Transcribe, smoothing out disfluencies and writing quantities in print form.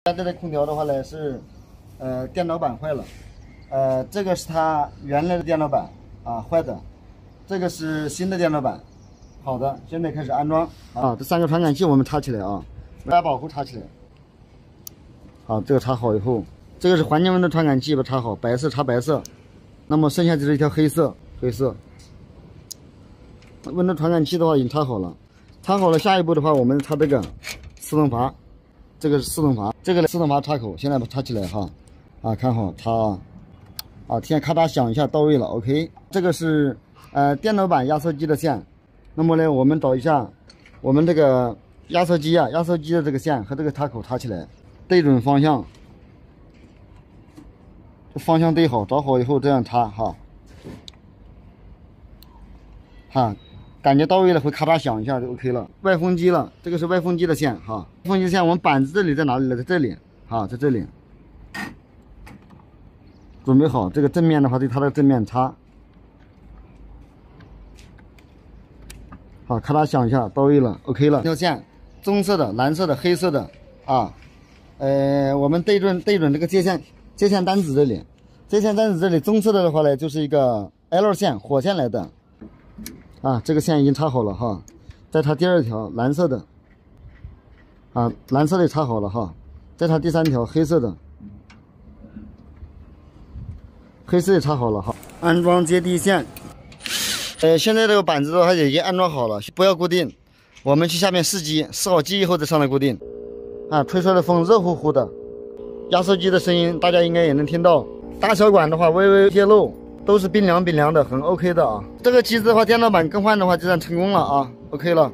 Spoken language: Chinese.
它这个空调的话呢是，电脑板坏了，这个是它原来的电脑板啊坏的，这个是新的电脑板，好的，现在开始安装啊。这3个传感器我们插起来啊，把保护插起来。好，这个插好以后，这个是环境温度传感器，把它插好，白色插白色，那么剩下就是一条黑色。温度传感器的话已经插好了，下一步的话我们插这个四动阀。这个是四动阀，这个四动阀插口，现在把它插起来哈，看好插啊，听见咔嚓响一下，到位了 ，OK。这个是电脑板压缩机的线，那么呢，我们找一下我们这个压缩机的这个线和这个插口插起来，对准方向，方向对好，找好以后这样插哈。感觉到位了，会咔嚓响一下就 OK 了。外风机了，这个是外风机的线哈。外风机线我们板子这里在哪里呢？在这里在这里。准备好这个正面的话，对它的正面插。好，咔嚓响一下，到位了 ，OK 了。这条线，棕色的、蓝色的、黑色的啊。我们对准这个接线单子这里，棕色的话呢，就是一个 L 线，火线来的。这个线已经插好了哈，再插第2条蓝色的，蓝色的插好了哈，再插第3条黑色的，也插好了哈。安装接地线，现在这个板子的话已经安装好了，不要固定，我们去下面试好机以后再上来固定。吹出来的风热乎乎的，压缩机的声音大家应该也能听到，大小管的话微微泄漏。都是冰凉的，很 OK 的啊。这个机子的话，电脑板更换的话就算成功了啊 ，OK 了。